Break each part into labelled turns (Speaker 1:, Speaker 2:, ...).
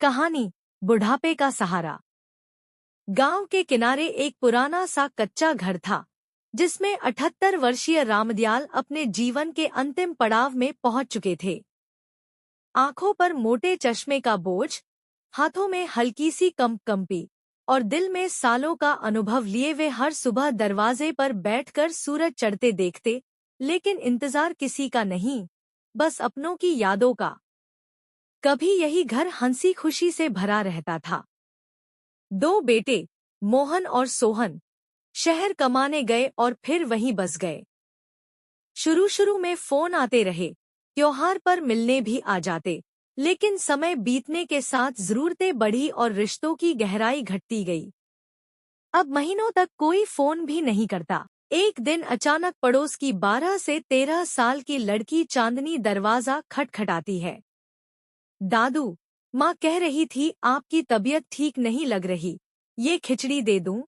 Speaker 1: कहानी बुढ़ापे का सहारा। गांव के किनारे एक पुराना सा कच्चा घर था जिसमें 78 वर्षीय रामदयाल अपने जीवन के अंतिम पड़ाव में पहुंच चुके थे। आंखों पर मोटे चश्मे का बोझ, हाथों में हल्की सी कंपी और दिल में सालों का अनुभव लिए वे हर सुबह दरवाजे पर बैठकर सूरज चढ़ते देखते, लेकिन इंतजार किसी का नहीं, बस अपनों की यादों का। कभी यही घर हंसी खुशी से भरा रहता था। दो बेटे, मोहन और सोहन, शहर कमाने गए और फिर वहीं बस गए। शुरू में फोन आते रहे, त्योहार पर मिलने भी आ जाते, लेकिन समय बीतने के साथ जरूरतें बढ़ी और रिश्तों की गहराई घटती गई। अब महीनों तक कोई फोन भी नहीं करता। एक दिन अचानक पड़ोस की 12 से 13 साल की लड़की चांदनी दरवाजा खटखटाती है। दादू, माँ कह रही थी आपकी तबीयत ठीक नहीं लग रही, ये खिचड़ी दे दूं?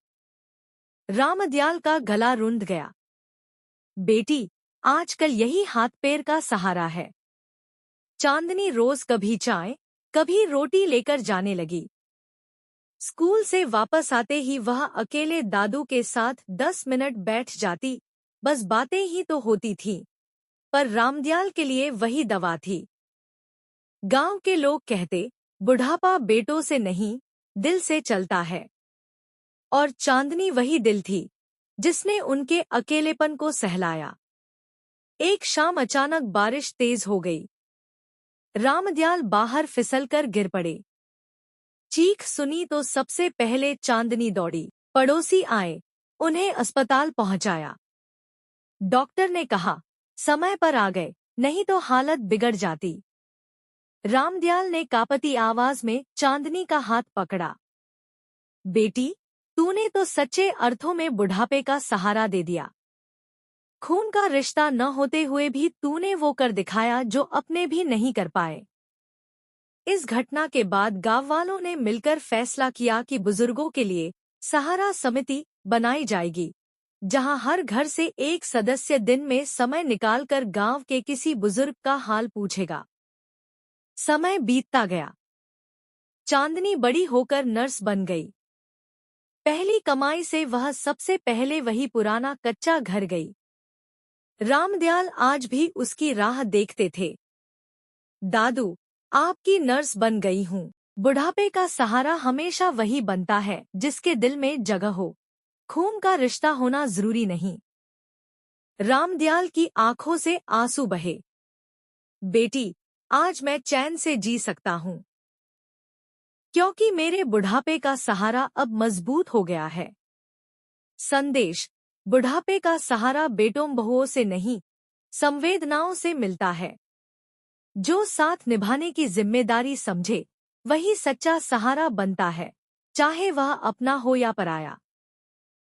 Speaker 1: रामदयाल का गला रुंध गया। बेटी, आजकल यही हाथ पैर का सहारा है। चांदनी रोज कभी चाय, कभी रोटी लेकर जाने लगी। स्कूल से वापस आते ही वह अकेले दादू के साथ 10 मिनट बैठ जाती, बस बातें ही तो होती थीं। पर रामदयाल के लिए वही दवा थी। गांव के लोग कहते, बुढ़ापा बेटों से नहीं, दिल से चलता है। और चांदनी वही दिल थी जिसने उनके अकेलेपन को सहलाया। एक शाम अचानक बारिश तेज हो गई। रामदयाल बाहर फिसलकर गिर पड़े। चीख सुनी तो सबसे पहले चांदनी दौड़ी। पड़ोसी आए, उन्हें अस्पताल पहुंचाया। डॉक्टर ने कहा, समय पर आ गए, नहीं तो हालत बिगड़ जाती। रामदयाल ने कांपती आवाज में चांदनी का हाथ पकड़ा। बेटी, तूने तो सच्चे अर्थों में बुढ़ापे का सहारा दे दिया। खून का रिश्ता न होते हुए भी तूने वो कर दिखाया जो अपने भी नहीं कर पाए। इस घटना के बाद गांव वालों ने मिलकर फैसला किया कि बुजुर्गों के लिए सहारा समिति बनाई जाएगी, जहां हर घर से एक सदस्य दिन में समय निकालकर गांव के किसी बुजुर्ग का हाल पूछेगा। समय बीतता गया। चांदनी बड़ी होकर नर्स बन गई। पहली कमाई से वह सबसे पहले वही पुराना कच्चा घर गई। रामदयाल आज भी उसकी राह देखते थे। दादू, आपकी नर्स बन गई हूँ। बुढ़ापे का सहारा हमेशा वही बनता है जिसके दिल में जगह हो। खून का रिश्ता होना जरूरी नहीं। रामदयाल की आंखों से आंसू बहे। बेटी, आज मैं चैन से जी सकता हूँ, क्योंकि मेरे बुढ़ापे का सहारा अब मजबूत हो गया है। संदेश: बुढ़ापे का सहारा बेटों बहुओं से नहीं, संवेदनाओं से मिलता है। जो साथ निभाने की जिम्मेदारी समझे, वही सच्चा सहारा बनता है, चाहे वह अपना हो या पराया।